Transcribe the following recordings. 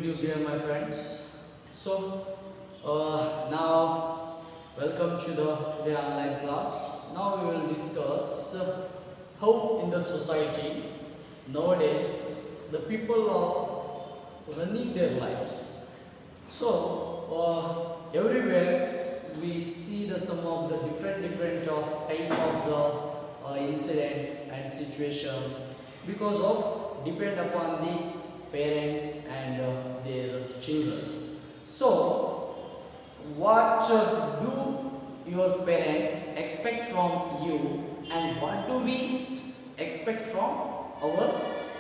you, dear my friends. Now welcome to the today online class. Now we will discuss how in the society nowadays the people are running their lives. Everywhere we see the some of the different type of the incident and situation because of depend upon the parents and their children. So, what do your parents expect from you, and what do we expect from our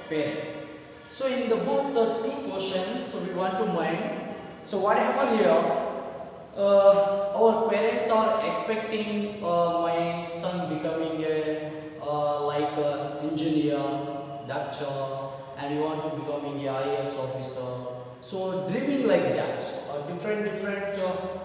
parents? So, in the both the two questions, so we want to mind. So, what happened here? Our parents are expecting my son becoming a engineer, doctor, and you want to becoming a IAS officer. So dreaming like that, different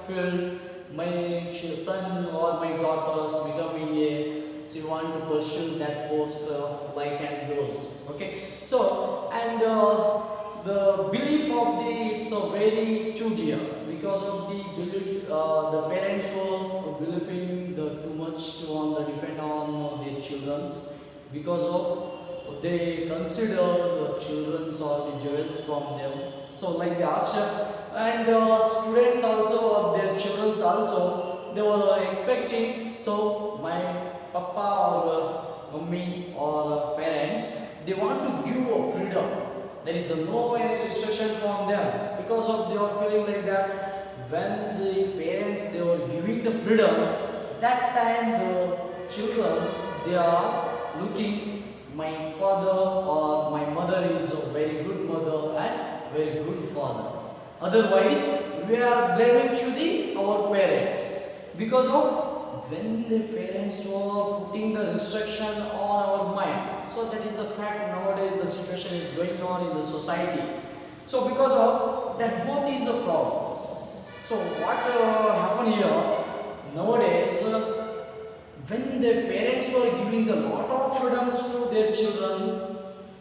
field. My son or my daughters becoming a, so you want to pursue that first like and those. Okay. So and the belief of the it's a very too dear because of the belief the parents were believing the too much to on the depend on their children's because of they consider the children's or the jewels from them. So like that, and students also their children's also they were expecting. So my papa or mummy or parents they want to give a freedom. There is no any restriction from them because of they are feeling like that when the parents they were giving the freedom that time the children they are looking my father or my mother is a very good mother and very good father. Otherwise, we are blaming to the our parents because of when the parents were putting the restriction on our mind. So that is the fact nowadays the situation is going on in the society. So because of that both is the problems. So what happened here nowadays? When the parents were giving the lot of freedoms to their children,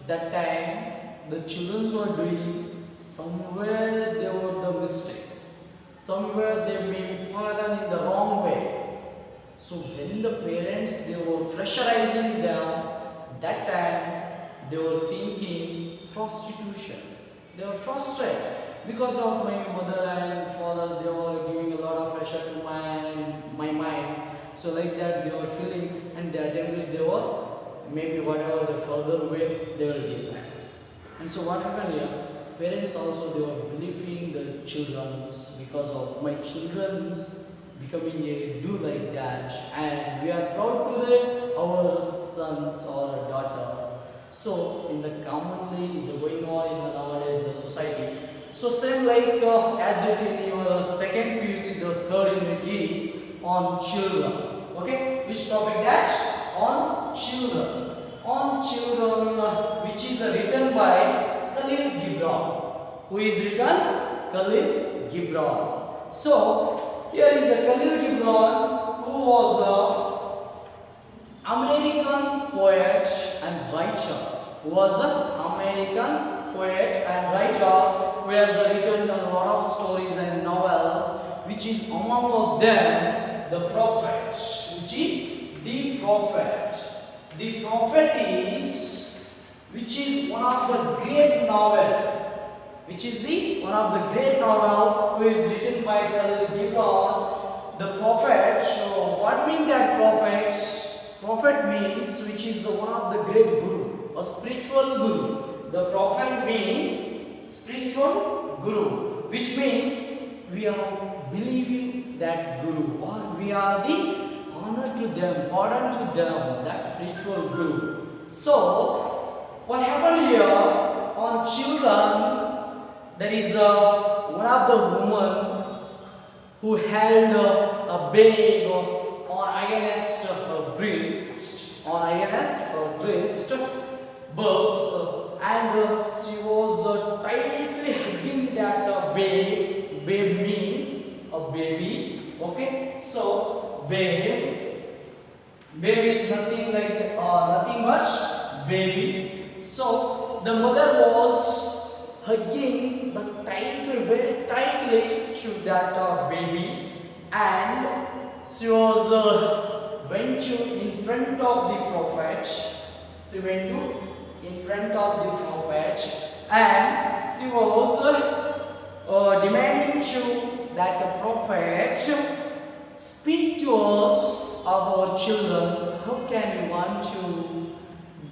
that time the children were doing somewhere they were the mistakes, somewhere they may be fallen in the wrong way. So when the parents they were pressurizing them, that time they were thinking prostitution. They were frustrated because of my mother and father. They were giving a lot of pressure to my mind. So like that they were feeling and they attempted they were maybe whatever the further way they will decide. And so what happened here? Parents also they were believing the children's because of my children's becoming a do like that and we are proud to the our sons or daughter. So in the commonly is going on in the nowadays the society. So same like as it in your second PUC the third unit is on children. Okay, which topic that's on children? On children, which is written by Khalil Gibran. Who is written? Khalil Gibran. So here is a Khalil Gibran who was a American poet and writer. Who was an American poet and writer who has written a lot of stories and novels, which is among of them the prophet, which is the prophet. The prophet is, which is one of the great novel, which is the one of the great novel who is written by Khalil Gibran. The prophet. So what means that prophet? Prophet means which is the one of the great guru, a spiritual guru. The prophet means spiritual guru, which means we are believing that guru or we are the honor to them, pardon to them, that spiritual guru. So what happened here on children, there is one of the women who held a babe on against her breast, birth, and she was tightly hugging that babe. Babe means a baby. Okay, so babe is nothing like nothing but baby. So the mother was hugging the tightly, very tightly to that baby, and she was went to in front of the prophet. She went to in front of the prophet, and she was demanding to that the prophet speak to us of our children. How can we want to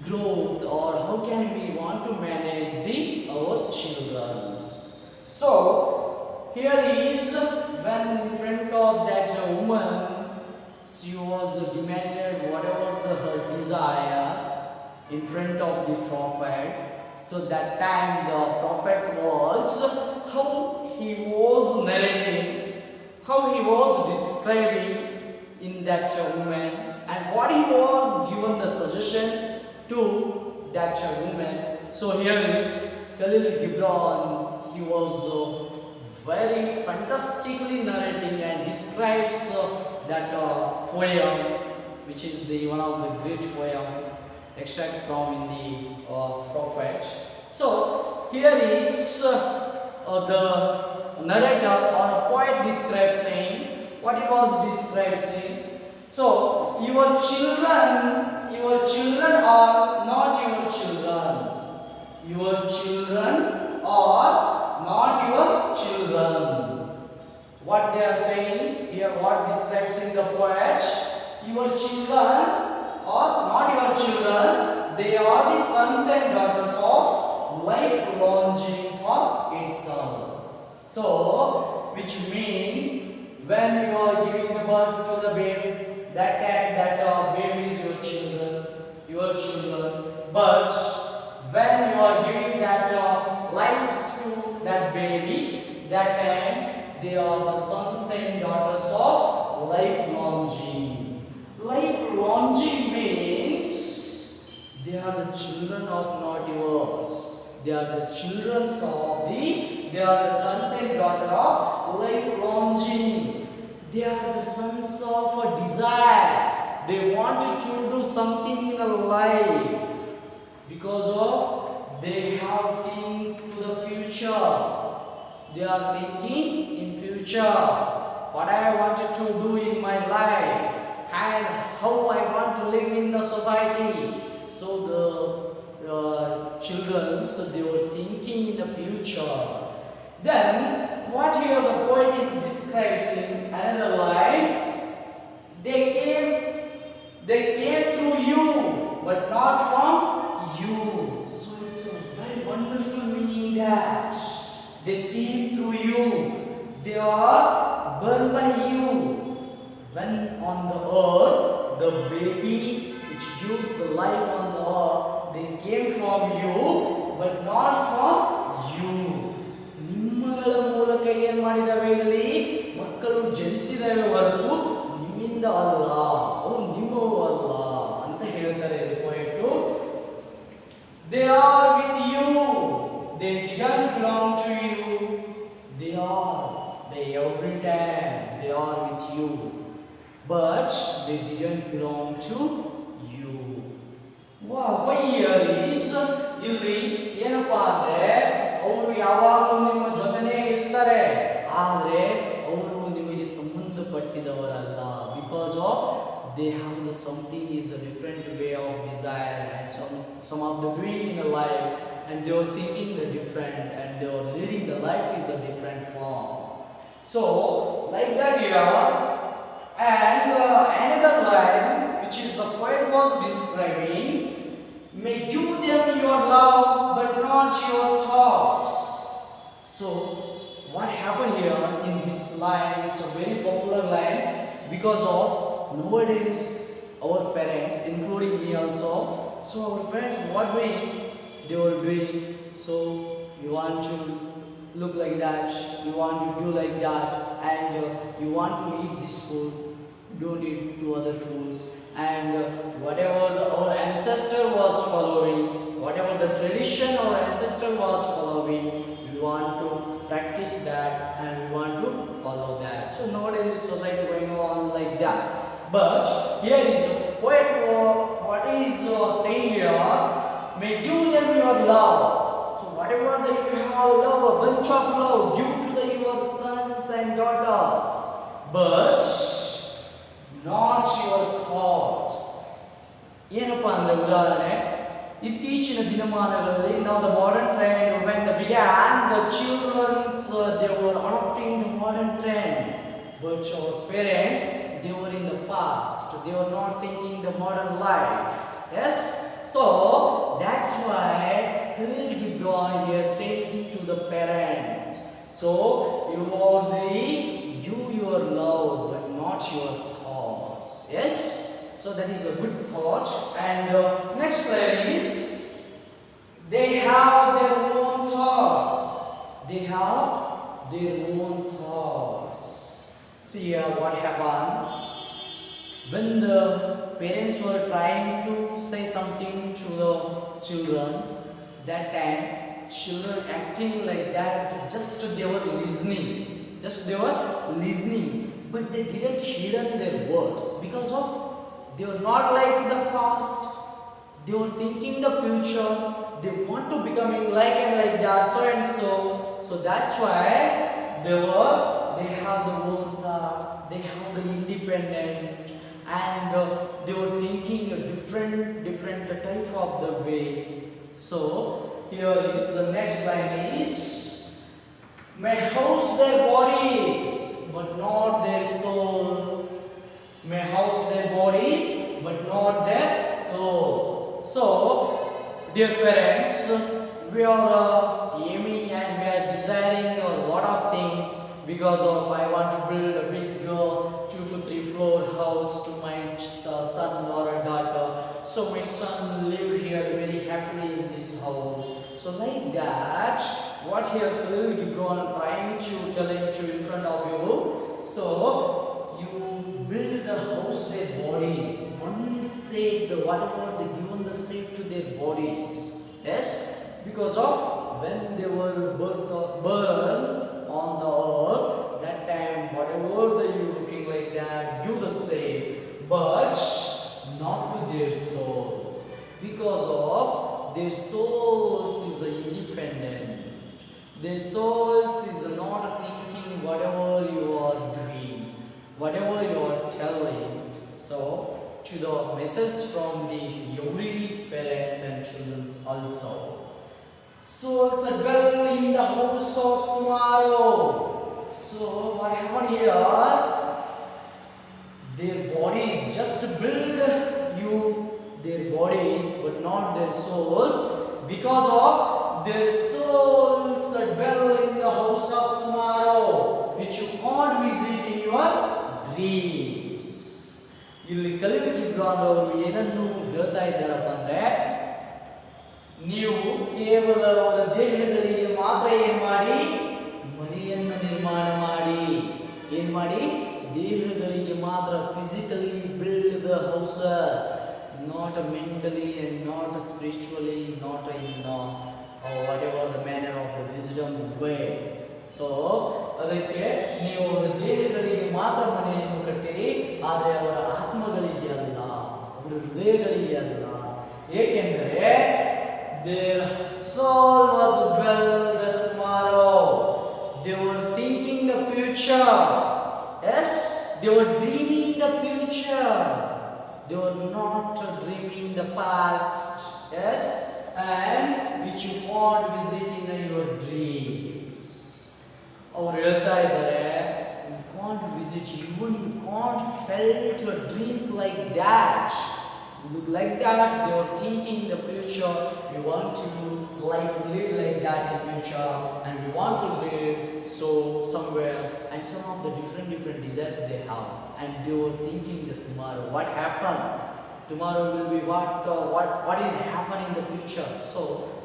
growth, or how can we want to manage the our children? So here is when in front of that woman, she was demanded whatever her desire in front of the prophet. So that time the prophet was, how he was narrating, how he was describing in that woman, and what he was given the suggestion to that woman. So here is Khalil Gibran. He was very fantastically narrating and describes that poem, which is the one of the great poem extract from in the prophet. So here is the narrator or a poet describes saying what he was describing. So your children are not your children. Your children are not your children. What they are saying here, what describes in the poet, your children are not your children, they are the sons and daughters of life longing for itself. So, which mean when you are giving the birth to the babe, that time that baby is your children. But when you are giving that life to that baby, that time they are the sons and daughters of life longing. Life longing means they are the children of not yours. They are the children of they are the sons and daughters of life longing. They are the sons of a desire. They wanted to do something in a life because of they have think to the future. They are thinking in future. What I wanted to do in my life and how I want to live in the society. So the children, so they were thinking in the future. Then what here the poet is describing another line. They came through you, but not from you. So it's a very wonderful meaning that they came through you. They are born by you. When on the earth, the baby which gives the life on the earth, they came from you, but not from you. ನಿಮ್ಮಗಳ ಮೂಲಕ ಏನು ಮಾಡಿದವೆ ಇಲ್ಲಿ ಮಕ್ಕಳು ಜನಿಸಿದವೆ ಹೊರತು ನಿಮ್ಮಿಂದ ಅಲ್ಲ, ಅವು ನಿಮ್ಮವು ಅಲ್ಲ ಅಂತ ಹೇಳ್ತಾರೆ ಪೋಯೆಟು. They are with you. They didn't belong to you. They every time they are with you. But they didn't belong to you. Wow, why here is ಇಲ್ಲಿ ಏನಪ್ಪಾ ಅಂದ್ರೆ ಅವರು ಯಾವಾಗಲೂ ನಿಮ್ಮ ಜೊತೆನೇ ಇರ್ತಾರೆ, ಆದರೆ ಅವರು ನಿಮಗೆ ಸಂಬಂಧಪಟ್ಟಿದವರಲ್ಲ. Because of they have the something is a different way of desire and some of the doing in a life, and they are thinking the different, and they are leading the life is a different form. So like that here. And another line which is the poet was describing, may give them your love but not your thoughts. So what happened here in this line, it's a very popular line because of nowadays our parents, including me also, so our parents what doing, they were doing, so you want to look like that, you want to do like that, and you want to eat this food, don't eat two other foods, and whatever our ancestor was following, whatever the tradition our ancestor was following, we want to practice that and we want to follow that. So nowadays society going on like that. But here is a poet what is saying here, may give them your love. So whatever that you have love a bunch of love give to your sons and daughters, but not your thoughts. ಏನಪ್ಪಾ ಅಂದ್ರೆ ಉದಾಹರಣೆ ಇತ್ತೀಚಿನ ದಿನಮಾನಗಳಲ್ಲಿ now the modern trend when they began the children's they were adopting the modern trend, but our parents they were in the past, they were not thinking the modern life. Yes, so that's why Khalil Gibran here says to the parents, so you are the give your love but not your thoughts. Yes, so that is the good thought. And next line is they have their own thoughts, they have their own thoughts. See here what happened when the parents were trying to say something to the children. That time children acting like that, just they were listening, but they didn't hear their words because of they were not like the past, they were thinking the future, they want to becoming like and like that, so and so. So that's why they have the own thoughts, they have the independent, and they were thinking a different type of the way. So here is the next line is may house their bodies but not their souls, may house their bodies but not their souls. So dear parents, we are aiming and we are desiring a lot of things because of I want to build a big 2 to 3 floor house to my son or a daughter, so my son live here very happily in this house. So like that, what here Khalil Gibran trying to telling to in front of you, so you build the house their bodies, only save the whatever they given the save to their bodies. Yes, because of when they were born on the earth, that time whatever they you looking like that give the save, but not to their souls, because of their souls is independent, their souls is not thinking whatever you are doing, whatever you are telling. So to the message from the every parents and children also, souls dwell in the house of tomorrow. So what happened here, their bodies just build you their bodies but not their souls, because of their souls dwell in the house of tomorrow which you can't visit in your dreams. ಇಲ್ಲಿ Khaleel Gibran ಅವರು ಏನನ್ನು ಹೇಳ್ತಾ ಇದ್ದಾರಪ್ಪ ಅಂದ್ರೆ, ನೀವು ಕೇವಲ ಅವರ ದೇಹಗಳಿಗೆ ಮಾತ್ರ ಏನ್ ಮಾಡಿ ಮನೆಯನ್ನು ನಿರ್ಮಾಣ ಮಾಡಿ, ಏನ್ ಮಾಡಿ ದೇಹಗಳಿಗೆ ಮಾತ್ರ physically build the houses, not mentally and not spiritually, not in whatever the manner of the wisdom way. So ಅದಕ್ಕೆ ನೀವು ಅವರ ದೇಹಗಳಿಗೆ ಮಾತ್ರ ಮನೆಯನ್ನು ಕಟ್ಟಿರಿ, ಆದರೆ ಅವರ ಆತ್ಮಗಳಿಗೆ ಅಲ್ಲ, ಅವರ ಹೃದಯಗಳಿಗೆ ಅಲ್ಲ. ಏಕೆಂದರೆ their soul was dwelled tomorrow, they were thinking the future. Yes, they were dreaming the future, they were not dreaming the past. Yes, and which you can't visit in your dreams. ಅವರು ಹೇಳ್ತಾ ಇದ್ದಾರೆ, you can't visit, even you can't felt your dreams like that. Look like that, they were thinking the future, we want to live like that in future, and we want to live so somewhere, and some of the different desires they have, and they were thinking that tomorrow what happened, tomorrow will be what is happening in the future. So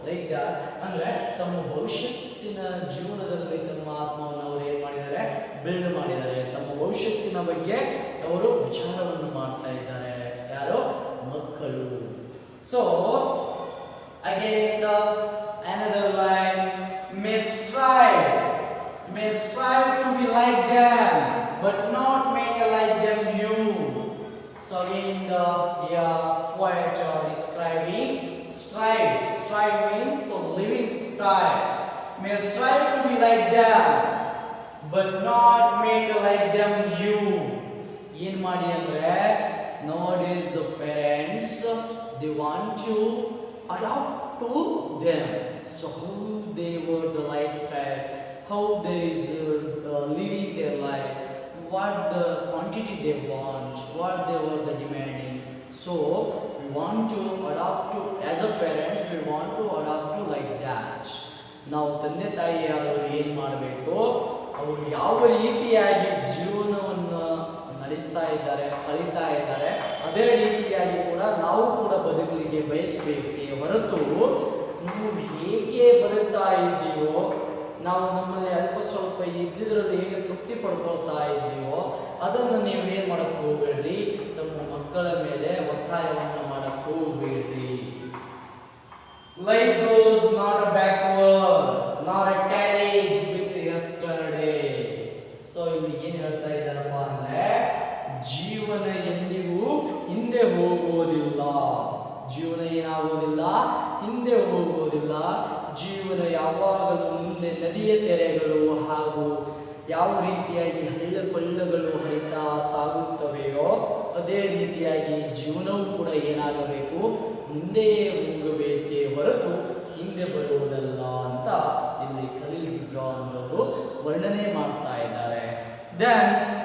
like that, ಅಂದ್ರೆ ತಮ್ಮ ಭವಿಷ್ಯತ್ತಿನ ಜೀವನದಲ್ಲಿ ತಮ್ಮ ಆತ್ಮವನ್ನು ಅವರು ಏನು ಮಾಡಿದ್ದಾರೆ, build ಮಾಡಿದ್ದಾರೆ, ತಮ್ಮ ಭವಿಷ್ಯತ್ತಿನ ಬಗ್ಗೆ ಅವರು ವಿಚಾರವನ್ನು ಮಾಡ್ತಾ ಇದ್ದಾರೆ, ಯಾರು ಮಕ್ಕಳು. So again another line, may strive to be like them but not make like them you. So again the poet describing strive means so living style. May Yes, try to be like them, but not make like them you. ಏನ್ ಮಾಡಿ ಅಂದ್ರೆ nowadays the parents they want to adapt to them. So how they were the lifestyle, how they is living their life, what the quantity they want, what they were the demanding. So we want to adapt to, as a parents we want to adapt to like that. ನಾವು ತಂದೆ ತಾಯಿ ಆದವರು ಏನು ಮಾಡಬೇಕು, ಅವರು ಯಾವ ರೀತಿಯಾಗಿ ಜೀವನವನ್ನು ನಡೆಸ್ತಾ ಇದ್ದಾರೆ, ಕಳೀತಾ ಇದ್ದಾರೆ, ಅದೇ ರೀತಿಯಾಗಿ ಕೂಡ ನಾವು ಕೂಡ ಬದುಕಲಿಕ್ಕೆ ಬಯಸಬೇಕೇ ಹೊರತು ನಾವು ಹೇಗೆ ಬದುಕ್ತಾ ಇದ್ದೀವೋ, ನಾವು ನಮ್ಮಲ್ಲಿ ಅಲ್ಪ ಸ್ವಲ್ಪ ಇದ್ದಿದ್ರಲ್ಲಿ ಹೇಗೆ ತೃಪ್ತಿ ಪಡ್ಕೊಳ್ತಾ ಇದ್ದೀವೋ ಅದನ್ನು ನೀವು ಏನು ಮಾಡಕ್ಕೆ ಹೋಗಬೇಡ್ರಿ, ತಮ್ಮ ಮಕ್ಕಳ ಮೇಲೆ ಒತ್ತಾಯವನ್ನು ಮಾಡಕ್ಕೆ ಹೋಗಬೇಡ್ರಿ. Life goes not a backward, not a carries with yesterday. So ಇಲ್ಲಿ ಏನು ಹೇಳ್ತಾ ಇದ್ದಾರಪ್ಪ ಅಂದ್ರೆ ಜೀವನ ಎಂದಿಗೂ ಹಿಂದೆ ಹೋಗೋದಿಲ್ಲ. ಜೀವನ ಏನಾಗೋದಿಲ್ಲ, ಹಿಂದೆ ಹೋಗೋದಿಲ್ಲ. ಜೀವನ ಯಾವಾಗಲೂ ಮುಂದೆ ನದಿಯ ತೆರೆಗಳು ಹಾಗೂ ಯಾವ ರೀತಿಯಾಗಿ ಹಳ್ಳ ಕೊಳ್ಳಗಳು ಹರಿತಾ ಸಾಗುತ್ತವೆಯೋ ಅದೇ ರೀತಿಯಾಗಿ ಜೀವನವೂ ಕೂಡ ಏನಾಗಬೇಕು, ಮುಂದೆಯೇ ಹೋಗಬೇಕೇ ಹೊರತು ಹಿಂದೆ ಬರುವುದಲ್ಲ ಅಂತ ಇಲ್ಲಿ ಖಲೀಲ್ ಗಿಬ್ರಾನ್ ಅವರು ವರ್ಣನೆ ಮಾಡ್ತಾ ಇದ್ದಾರೆ. Then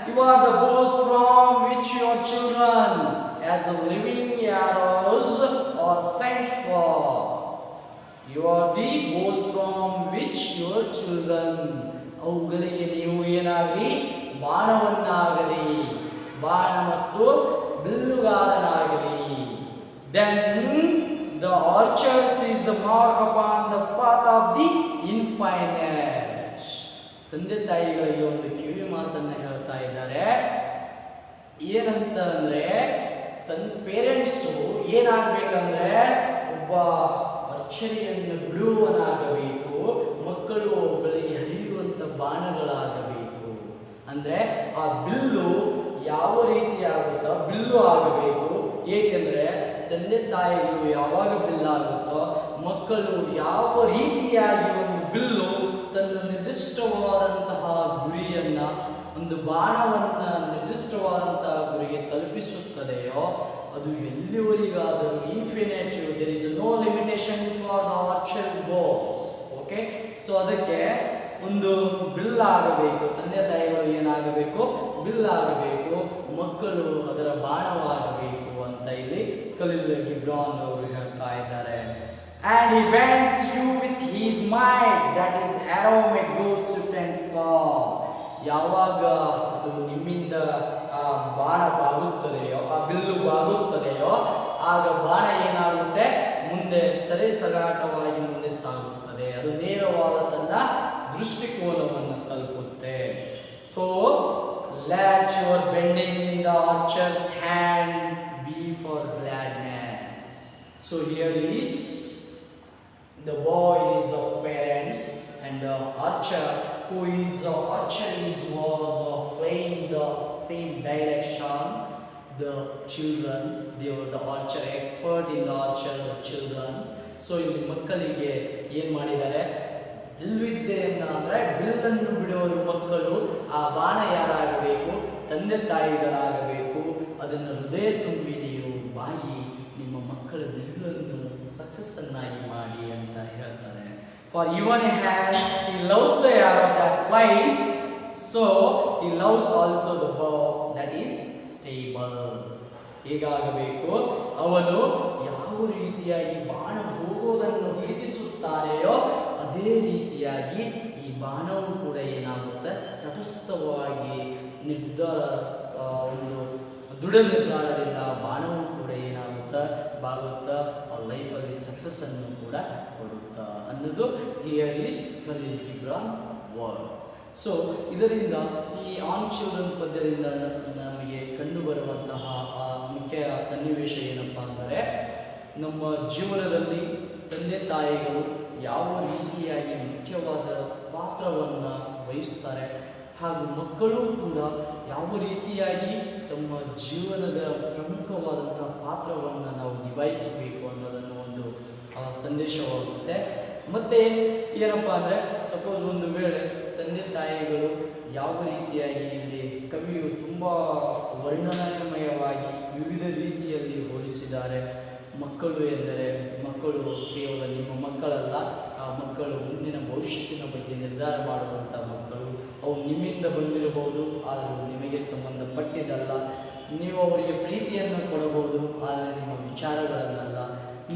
you are the bows from which your children as a living arrows are sent forth. You are the bows from which your children, ಅವುಗಳಿಗೆ ನೀವು ಏನಾಗ್ರಿ, ಬಾಣವನ್ನಾಗಲಿ, ಬಾಣ ಮತ್ತು ಬಿಲ್ಲುಗಾರನಾಗಲಿ. Then the archer sees the mark upon the path of the infinite. ತಂದೆ ತಾಯಿಗಳಿಗೆ ಒಂದು ಕಿವಿ ಮಾತನ್ನ ಹೇಳ್ತಾ ಇದ್ದಾರೆ. ಏನಂತ ಅಂದ್ರೆ ಪೇರೆಂಟ್ಸು ಏನಾಗಬೇಕಂದ್ರೆ ಒಬ್ಬ ಅರ್ಚರಿಯನ್ನು ಬಿಡುವವನಾಗಬೇಕು, ಮಕ್ಕಳು ಅವುಗಳಿಗೆ ಹರಿಯುವಂಥ ಬಾಣಗಳಾಗಬೇಕು. ಅಂದರೆ ಆ ಬಿಲ್ಲು ಯಾವ ರೀತಿ ಆಗುತ್ತೋ ಬಿಲ್ಲು ಆಗಬೇಕು. ಏಕೆಂದರೆ ತಂದೆ ತಾಯಿಗಳು ಯಾವಾಗ ಬಿಲ್ಲಾಗುತ್ತೋ ಮಕ್ಕಳು ಯಾವ ರೀತಿಯಾಗಿ ಒಂದು ಬಿಲ್ಲು ತನ್ನ ನಿರ್ದಿಷ್ಟವಾದಂತಹ ಗುರಿಯನ್ನು, ಒಂದು ಬಾಣವನ್ನು ನಿರ್ದಿಷ್ಟವಾದಂತಹ ಗುರಿಗೆ ತಲುಪಿಸುತ್ತದೆಯೋ ಅದು ಎಲ್ಲಿವರೆಗಾದರೂ infinitive, there is no limitation for the archer bows. Okay, so ಅದಕ್ಕೆ ಒಂದು ಬಿಲ್ಲಾಗಬೇಕು, ತಂದೆ ತಾಯಿಗಳು ಏನಾಗಬೇಕು, ಬಿಲ್ಲಾಗಬೇಕು, ಮಕ್ಕಳು ಅದರ ಬಾಣವಾಗಬೇಕು ಅಂತ ಇಲ್ಲಿ ಖಲೀಲ್ ಗಿಬ್ರಾನ್ ಅವರು ಹೇಳ್ತಾ ಇದ್ದಾರೆ. And he bends you with his might, that is arrow may go swift and far. ಯಾವಾಗ ಅದು ನಿಮ್ಮಿಂದ ಆ ಬಾಣ ಬಾಗುತ್ತದೆಯೋ, ಆ ಬಿಲ್ಲು ಬಾಗುತ್ತದೆಯೋ ಆಗ ಬಾಣ ಏನಾಗುತ್ತೆ, ಮುಂದೆ ಸಗಾಟವಾಗಿ ಮುಂದೆ ಸಾಗುತ್ತದೆ, ಅದು ನೇರವಾದ ತನ್ನ ದೃಷ್ಟಿಕೋನವನ್ನು ತಲುಪುತ್ತೆ. So let your bending in the archer's hand be for gladness. So here is the boy is of parents and the archer who is was flying the same direction. The children's, they were the archer expert in the archer, the children's. So ಇಲ್ಲಿ ಮಕ್ಕಳಿಗೆ ಏನು ಮಾಡಿದ್ದಾರೆ, ಬಿಲ್ವಿದ್ಯೆಯನ್ನು ಅಂದರೆ ಬಿಲ್ಲನ್ನು ಬಿಡುವರು ಮಕ್ಕಳು. ಆ ಬಾಣ ಯಾರಾಗಬೇಕು, ತಂದೆ ತಾಯಿಗಳಾಗಬೇಕು. ಅದನ್ನು ಹೃದಯ ತುಂಬಿ ನೀವು ಬಾಯಿ ನಿಮ್ಮ ಮಕ್ಕಳ ಬಿಲ್ಲನ್ನು ಸಕ್ಸಸ್ ಅನ್ನಾಗಿ ಮಾಡಿ ಅಂತ ಹೇಳ್ತಾರೆ. For even as he loves the arrow that flies, so he loves also the bow that is stable. ಹೇಗಾಗಬೇಕು, ಅವನು ಯಾವ ರೀತಿಯಾಗಿ ಬಾಣ ಹೋಗೋದನ್ನು ಪ್ರೀತಿಸುತ್ತಾನೆಯೋ ಅದೇ ರೀತಿಯಾಗಿ ಈ ಬಾಣವು ಕೂಡ ಏನಾಗುತ್ತೆ, ತಟಸ್ಥವಾಗಿ ಒಂದು ದೃಢ ನಿರ್ಧಾರದಿಂದ ಬಾಣವು ಕೂಡ ಏನಾಗುತ್ತಾ ಬಾಗುತ್ತಾ ಅವ್ರ ಲೈಫಲ್ಲಿ ಸಕ್ಸಸ್ಸನ್ನು ಕೂಡ ಕೊಡುತ್ತಾ ಅನ್ನೋದು here is Khalil Gibran words. So ಇದರಿಂದ ಈ ಆನ್ ಚಿಲ್ಡ್ರನ್ ಪದ್ಯದಿಂದ ನಮಗೆ ಕಂಡುಬರುವಂತಹ ಮುಖ್ಯ ಸನ್ನಿವೇಶ ಏನಪ್ಪ ಅಂದರೆ, ನಮ್ಮ ಜೀವನದಲ್ಲಿ ತಂದೆ ತಾಯಿಗಳು ಯಾವ ರೀತಿಯಾಗಿ ಮುಖ್ಯವಾದ ಪಾತ್ರವನ್ನು ವಹಿಸ್ತಾರೆ ಹಾಗೂ ಮಕ್ಕಳು ಕೂಡ ಯಾವ ರೀತಿಯಾಗಿ ತಮ್ಮ ಜೀವನದ ಪ್ರಮುಖವಾದಂಥ ಪಾತ್ರವನ್ನು ನಾವು ನಿಭಾಯಿಸಬೇಕು ಅನ್ನೋದನ್ನು ಒಂದು ಸಂದೇಶವಾಗುತ್ತೆ. ಮತ್ತು ಏನಪ್ಪ ಅಂದರೆ ಸಪೋಸ್ ಒಂದು ವೇಳೆ ತಂದೆ ತಾಯಿಗಳು ಯಾವ ರೀತಿಯಾಗಿ ಇಲ್ಲಿ ಕವಿಯು ತುಂಬ ವರ್ಣನಾಮಯವಾಗಿ ವಿವಿಧ ರೀತಿಯಲ್ಲಿ ಹೋಲಿಸಿದ್ದಾರೆ. ಮಕ್ಕಳು ಎಂದರೆ ಮಕ್ಕಳು ಕೇವಲ ನಿಮ್ಮ ಮಕ್ಕಳಲ್ಲ, ಆ ಮಕ್ಕಳು ಮುಂದಿನ ಭವಿಷ್ಯತ್ತಿನ ಬಗ್ಗೆ ನಿರ್ಧಾರ ಮಾಡುವಂಥ ಮಕ್ಕಳು. ಅವು ನಿಮ್ಮಿಂದ ಬಂದಿರಬಹುದು, ಆದರೆ ನಿಮಗೆ ಸಂಬಂಧಪಟ್ಟಿದ್ದಲ್ಲ. ನೀವು ಅವರಿಗೆ ಪ್ರೀತಿಯನ್ನು ಕೊಡಬಹುದು, ಆದರೆ ನಿಮ್ಮ ವಿಚಾರಗಳನ್ನಲ್ಲ.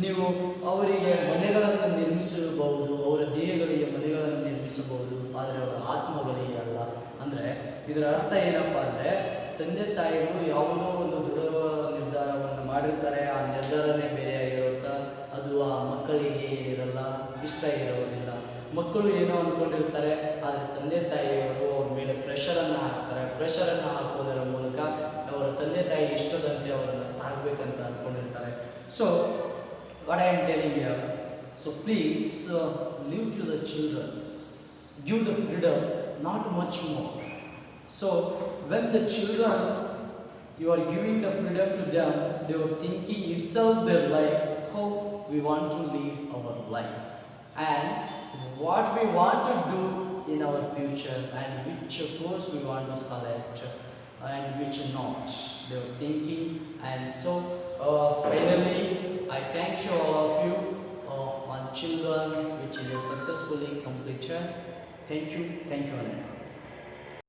ನೀವು ಅವರಿಗೆ ಮನೆಗಳನ್ನು ನಿರ್ಮಿಸಬಹುದು, ಅವರ ದೇಹಗಳಿಗೆ ಮನೆಗಳನ್ನು ನಿರ್ಮಿಸಬಹುದು, ಆದರೆ ಅವರ ಆತ್ಮಗಳಿಗೆ ಅಲ್ಲ. ಅಂದರೆ ಇದರ ಅರ್ಥ ಏನಪ್ಪ ಅಂದರೆ, ತಂದೆ ತಾಯಿಗಳು ಯಾವುದೋ ಒಂದು ದೃಢ ನಿರ್ಧಾರವನ್ನು ಮಾಡಿರ್ತಾರೆ, ಆ ನಿರ್ಧಾರನೇ ಬೇರೆಯಾಗಿರುತ್ತಾ, ಅದು ಆ ಮಕ್ಕಳಿಗೆ ಏನಿರಲ್ಲ, ಇಷ್ಟ ಇರೋದಿಲ್ಲ. ಮಕ್ಕಳು ಏನೋ ಅಂದ್ಕೊಂಡಿರ್ತಾರೆ, ಆದರೆ ತಂದೆ ತಾಯಿಯವರು ಅವ್ರ ಮೇಲೆ ಪ್ರೆಷರನ್ನು ಹಾಕ್ತಾರೆ. ಪ್ರೆಷರನ್ನು ಹಾಕೋದರ ಮೂಲಕ ಅವರ ತಂದೆ ತಾಯಿ ಇಷ್ಟದಂತೆ ಅವರನ್ನು ಸಾಗಬೇಕಂತ ಅಂದ್ಕೊಂಡಿರ್ತಾರೆ. So what I am telling you, so please live to the children, give the freedom, not much more. So when the children, you are giving the freedom to them, they are thinking itself their life, how we want to lead our life and what we want to do in our future and which course we want to select and which not. They are thinking, and so finally I thank you all of you on children which is successfully completed. Thank you, Anand.